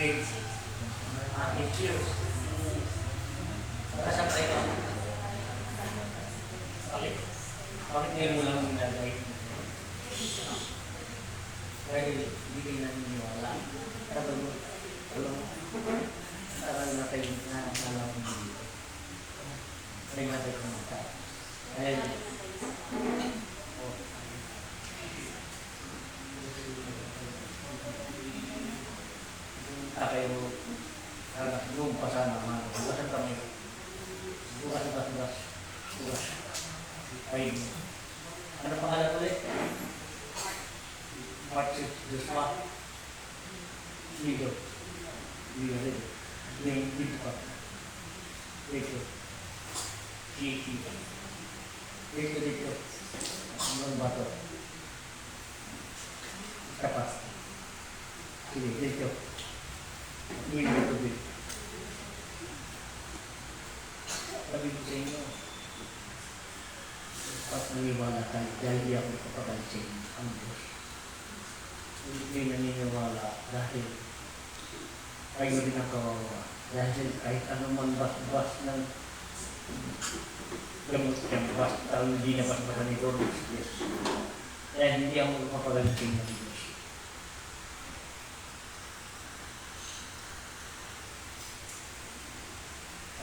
grade. Cheers. Kasabay ka. Bakit? Bakit ngayon mo lang ginagay? Dahil hindi kayo naniniwala. Tagal na kayo nakakala ko dito. Kaya nga tayo kumata. Dahil, kayo, nung pa sana, bukas ang kami. Bukas. Ay, ano pangalan ulit? March Joshua. Ligo rin. Dito pa. Dito. Dito. Ang bato. Kapas. Sige, dito. Dito. Sabi ko sa inyo, pas naniwala tayo, dahil di ako ipapapansin ang Diyos. Hindi naniniwala dahil kayo rin ang kawawa. Dahil kahit anumang bas-bas ng gamot niyang basta hindi na bas-basa ni Lord Diyos. Dahil hindi ako ipapapansin ng Diyos.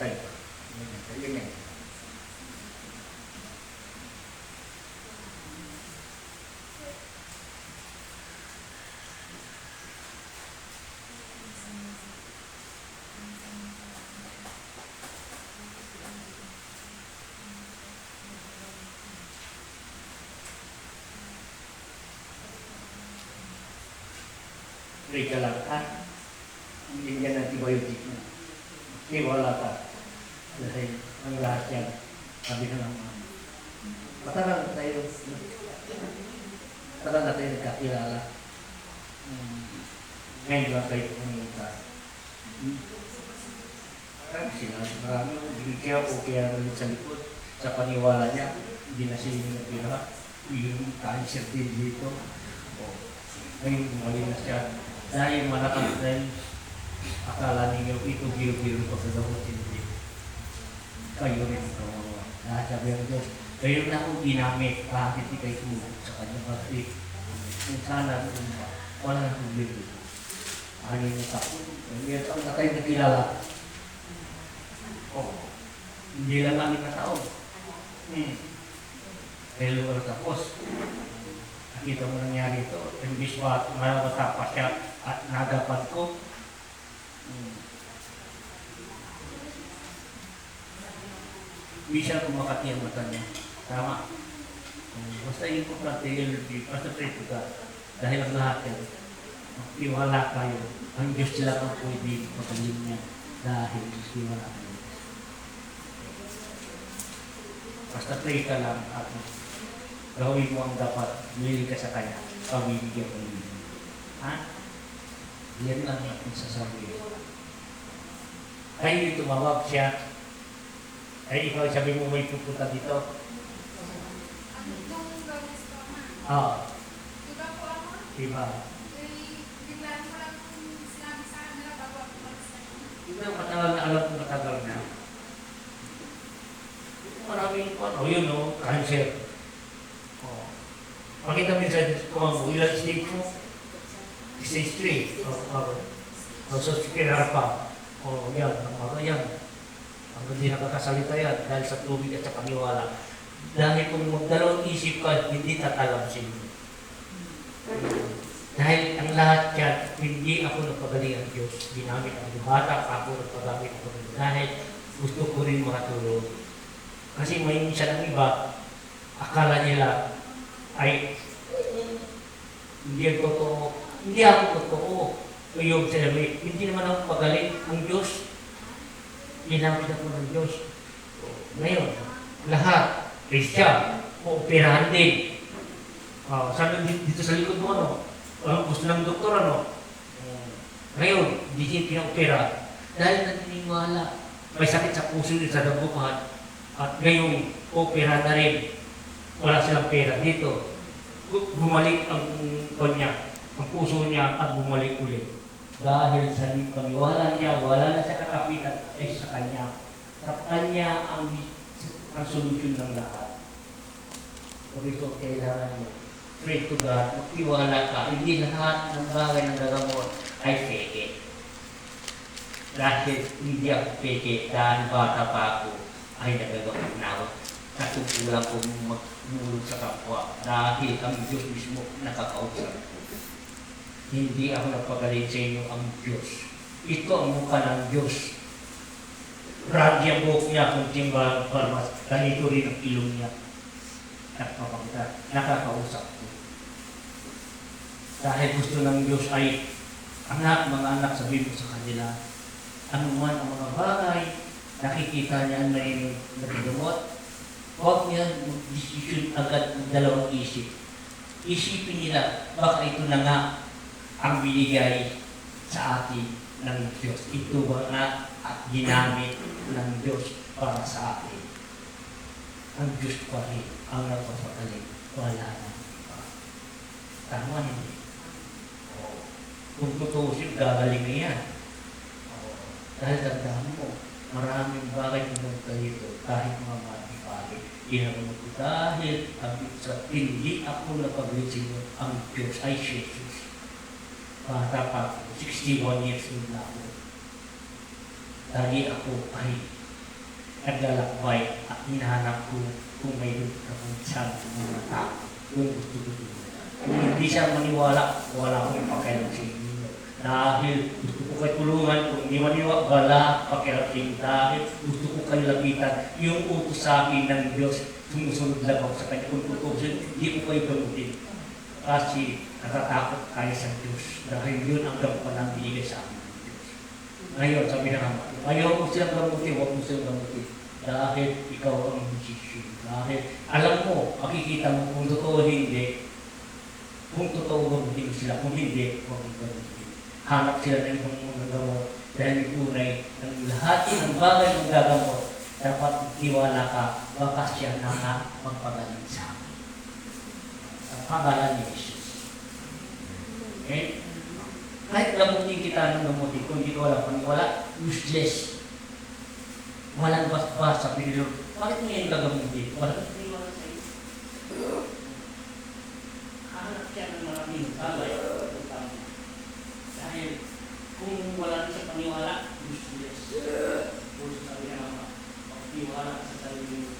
Tayo. Yun yan. Pray ka lang, hindi yan antibiotic mo. Wala ka. Dahil ang lahat yan, sabi na lang, matagal na tayo nagkakilala. Ngayon lang tayo pumunta. Marami kaya po kaya nalit sa likod. Sa paniwala niya, hindi na siya yung nagpira. Yung cancer din dito. Ngayon bumali na siya. Dahil malakang dahil akala ninyo ito biro-biro pa sa daw hindi. Kayo rin ito. Sabi ang Diyos, kayo na akong ginamit. Bakit di kayo tumulong sa kanya? Kasi kung sana wala na problema. Ano yung tako? Ang na kayo nakilala. Hindi lang namin na taon. Kaya lugar tapos. Nakita mo nangyari ito. Imbis matapa siya at nagapan ko. Hindi siya kumakati ang mata niya. Tama. Basta importante yung basta preto ka. Dahil ang lahat yan, iwala kayo. Ang Diyos sila ang pwede pagkalim niya. Dahil iwala kayo. Basta pray ka lang at gawin mo ang dapat. Bili ka sa kanya. Pabibigyan ko niyo. Ha? Yan lang ang sasabihin. Ay, tumawag siya. Ay, ikaw sabi mo may pupunta dito. Oo. Diba po ako? Diba? Biglaan mo lang sinabi sa kanila bago ako mag-start. Diba, matagal na alam kung matagal na. Maraming yun cancer. Makita mo sa ilang stage mo? Stage 3. So, pinarap pa. Yan. Yan. Ang hindi nakakasalita yan dahil sa tubig at sa paniwala. Dahil kung magdalawang isip ka, hindi tatalam sa inyo. Dahil ang lahat yan, hindi ako nagpagaling ang Diyos. Ginamit ang bata, ako nagpagamit ako. Dahil gusto ko rin makatulong. Kasi may minsan ang iba, akala nila ay hindi ako totoo. Hindi ako totoo. O yung sinabi, hindi naman ako pagaling ang Diyos. Ginamit ako ng Diyos. Ngayon, lahat, Christian, operahan din. Sabi dito sa likod mo, gusto ng doktor, Ngayon, hindi siya pinopera. Dahil naniniwala, may sakit sa puso din sa dagupan. At ngayon, opera na rin. Wala silang pera dito. Bumalik ang kanya, ang puso niya at bumalik ulit. Dahil sa paniwala niya, wala na sa kakapitan ay sa Kanya. Sa Kanya ang solusyon ng lahat. Por ito, kailangan mo, pray to God, magtiwala ka. Hindi lahat ng bagay ng gagamot ay peke. Dahil hindi ako peke, dahil bata pa ako, ay nagagamot na ako. Katungkulan ko magmulog sa kapwa dahil ang Diyos mismo nakakausap ko. Hindi ako nagpagaling sa inyo ang Diyos. Ito ang mukha ng Diyos. Radya buhok niya kung timba parmas. Ganito rin ang ilong niya. Nakakausap ko. Dahil gusto ng Diyos ay mga anak, sabihin mo sa kanila, anuman ang mga bagay, nakikita niya na yung nagagamot, huwag niya mag-decision agad ng dalawang isip. Isipin nila, baka ito na nga ang binigay sa atin ng Diyos. Ito ba nga at ginamit ng Diyos para sa atin? Ang Diyos pa rin ang nagpapagaling. Wala na iba. Tama hindi. Kung tutusin, gagaling na yan. Dahil tandaan mo, maraming bagay ng dito kahit mga matipali. Ginagawa ko dahil sa hindi ako napagaling sa inyo, ang Diyos ay Jesus. Bata pa ako, 61 years old na ako. Dahil ako ay naglalakbay at hinahanap ko kung may gusto akong isang mga tao. Kung gusto ko dito. Kung hindi siya maniwala, wala akong pakialam sa inyo. Dahil gusto ko kayo tulungan, kung hindi maniwala, wala pakialam sa inyo. Dahil gusto ko kayo lapitan. Yung utos sa akin ng Diyos, sumusunod lang ako sa kanya. Kung tutusin, hindi ko kayo gamutin. Kasi natatakot tayo sa Diyos dahil yun ang gampanan binigay sa amin ng Diyos. Ngayon, sabi na nga, ayaw mo silang gamutin, huwag mo silang gamutin. Dahil ikaw ang musician. Dahil alam mo, makikita mo kung totoo hindi, kung totoo gamutin sila, kung hindi, huwag mo gamutin. Hanap sila ng ibang mga gamot dahil tunay ng lahat ng bagay ng gagamot, dapat tiwala ka, baka siya na nga magpagaling sa amin. Pangalan ni Jesus. Okay? Kahit gamutin kita ng gamutin, kung hindi ko walang paniwala, useless. Walang basbas sa pinilo. Bakit mo yung gagamutin? Walang paniwala sa iyo. Hanap siya ng maraming bagay. Dahil kung wala rin sa paniwala, useless. Kung sabi na naman, pagtiwala sa sarili mo,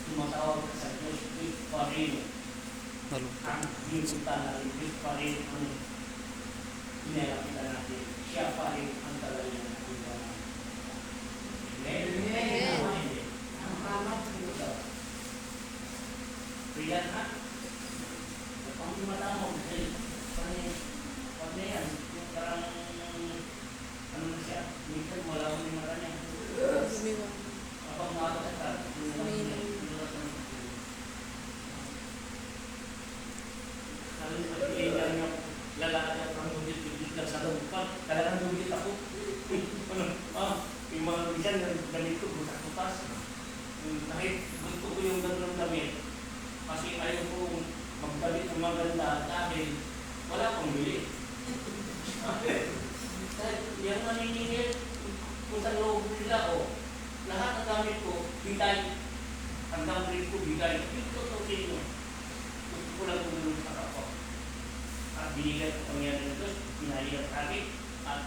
tumatawag ka sa Diyos, Diyos pa rin. Ang hinunta natin, Diyos pa rin ang inalapitan natin. Siya pa rin ang talagang natin. Amen? Priyan ha? Kapag matamog, pag na yan, parang ano na siya, minsan wala ko yung mata niya. Kapag makakasal ka, lalakad ako ng dugit lang sa looban. Talagang dugit ako. Yung mga bisan, ganito, butas-butas. Kahit gusto ko yung gano'n damit. Kasi ayaw ko magdalit ng maganda dahil wala akong bili. Yung naniningil, kung sa loob nila, lahat ng gamit ko, bigay. Ang gamit ko, bigay. Ito sa inyo. Gusto ko lang tumulong sa kapwa. At binigay ko pangyari ng Diyos, pinahirap sa akin, at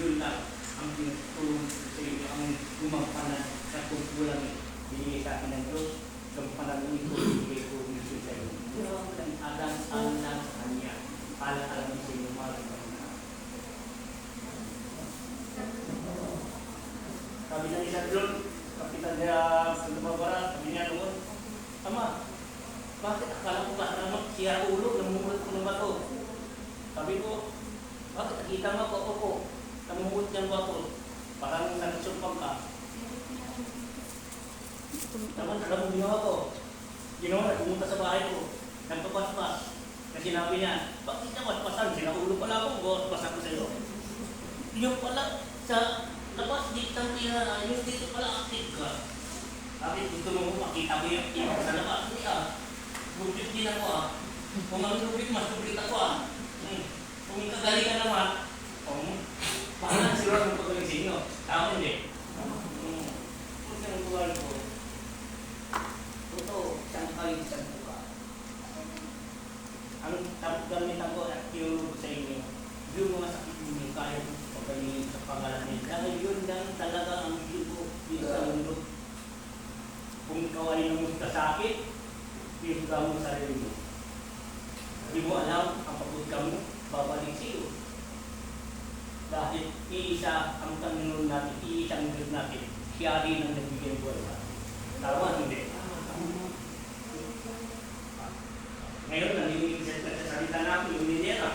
yun lang ang tinutulong sa inyo, ang gumampanan sa kumpulang binigay sa akin ng Diyos, gumampanan ito, binigay ko ng sa inyo. Pero ang alam lang sa Kanya, alam sa inyo, maraming na. Sabi ng isang doon, kapitan niya sa Lumabara, sabi niya noon, Ama, bakit akala ko ba naman siya ulo, namumulot ko ng bato? Sabi ko, bakit nakita mo ako, namumulot ng bato? Parang nagsumpang ka. Naman, alam mo ginawa ko. Ginawa na, pumunta sa bahay ko. Nagpapaspas. Kasi sinabi niya, bakit niya paspasan? Sinaulo pala ako, paspasan ko sa iyo. Yung pala, sa labas dito ng tira, yung dito pala active ka. Sabi, gusto mo makita mo yung sa labas. Hindi Lubit din ako Kung ang lubit, mas lubit ako Kung ikaw magaling ka naman, paano siguro ang pagaling sa inyo? Ako hindi. Kung saan ang buwan ko, totoo, isang kaling isang buka. Ang gamitan ko at tinulog sa inyo, yung mga sakit ninyo, kaya pagaling sa pangalanin. Dahil yun lang talaga ang ko dito sa mundo. Kung ikaw ay namustasakit, pinuga mo sa sarili mo. Hindi mo alam ang pagod mo, babalik sa iyo. Dahil iisa ang Panginoon natin, iisa ang Diyos natin, siya rin ang nagbigay buhay sa atin. Tama, hindi? Ngayon, nanilinig sa salita natin, yung Liliana.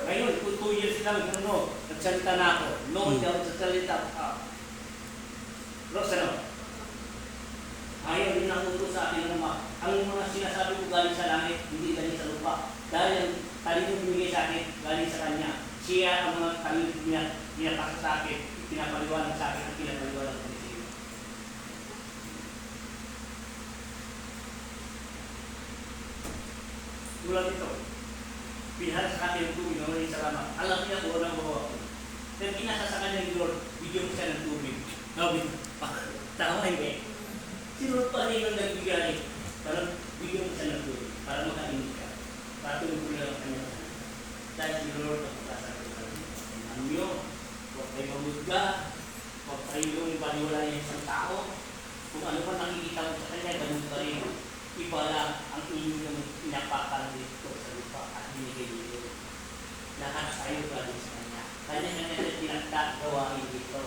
Ngayon, 2 years lang, nagsalita na ako. Noon daw sa salita. Rosano, ayaw din nakuto sa atin ng ang mga sinasabi ko galing sa langit, hindi galing sa lupa. Dahil ang talino binigay sa akin, galing sa Kanya. Siya ang mga talino niya, pinapasa sa akin, pinapaliwanag sa akin, at pinapaliwanag sa iyo. Tulad ito, pinahal sa akin ang tubig, maraming salamat. Alam niya kung anong bawa ko. Pero pinasa sa kanya yung Lord, bigyan mo siya ng tubig. Tama hindi. Sino pa rin ang nagbigay? Para bigyan mo siya ng tubig, para makainis ka. Para tulog lang ang kanya. Dahil si Lord ang pagkasabi sa kanya. Ang niyo, huwag kayo mamudga, huwag kayong paniwala niya isang tao. Kung ano pa nakikita mo sa kanya, ganun pa rin. Iba lang ang inyong pinapakan dito sa lupa at binigay dito. Lahat tayo galing sa kanya. Kanya-kanya na pinagkagawain dito.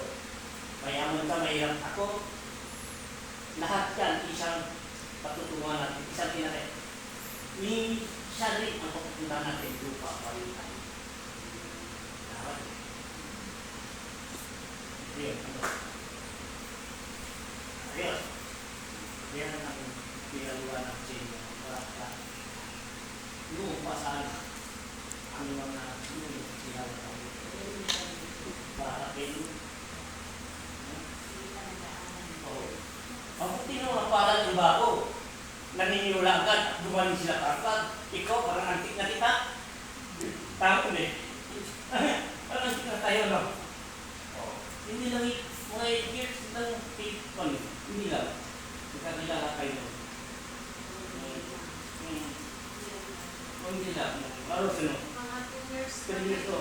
Mayaman ka, mahirap ako. Lahat yan, isang patutungan natin, isang pinakit. Siya rin ang papupunta natin lupa palitan. Dapat. Ayun. Ayun. Yan ang aking pinagawa sa inyo. Para lupa sana ang mga pinagawa. Para kayo. Mabuti na mga parang iba ko. Naniniwalagan, dumaling sila kakag. Ikaw, parang antik na kita. Tama eh. Parang antik na tayo, no? Hindi lang, mga 8 years lang, 8 hindi lang. Nagkakilala kayo. Hindi lang. Lalo sino? Mga 2 years. 3 years to.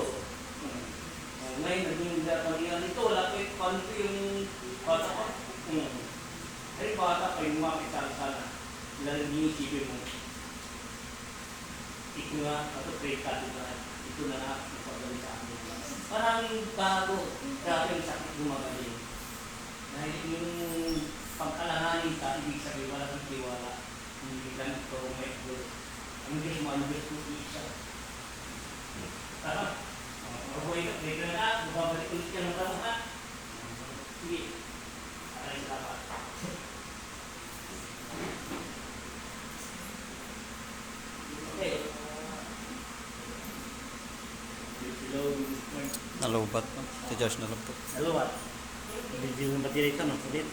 Ngayon, naging pag-iyan ito, lapit pa nito yung bata ko. Ay, bata kayo lumapit sana. Lalo yung isipin mo. Ito nga, ito peka, ito na nga, napagaling sa akin. Maraming bago, grabe yung sakit gumagaling. Dahil yung pagkalanganin ka, ibig sabihin, wala kang tiwala. Hindi lang ito, may Diyos. Ang Diyos mo, ang Diyos mo, isa. Tama? Mabuhay ka, may ka na, bumabalik ulit ka ng kamuha. Sige. Aray sa dapat. Okay. Nalubat po. Si Josh na lang po. Nalubat. Medyo yung battery ito, no? Ulit.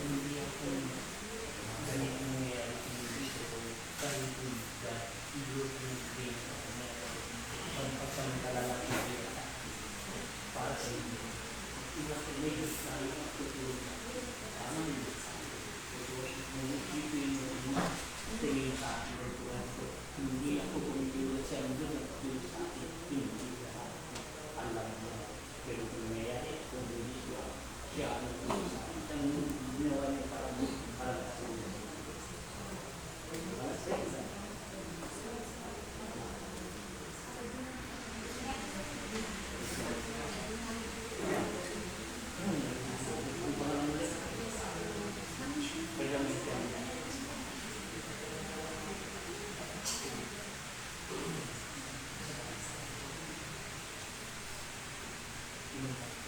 Hindi ako ganito nangyayari sa dito ko kahit na iyon yung dream ako na pagsamantala lang yung para sa inyo. Iba ko may gusto na yung tutulong na tama nyo sa akin. Kung isipin mo yung tingin sa akin ng Tuhan ko, hindi ako kumitiwala sa mundo na patulong sa akin. Hindi lahat alam mo. Pero kung nangyayari, kung hindi siya ang tutulong sa akin. Ang ginawa niya para sa inyo. Para sa inyo. Thank you.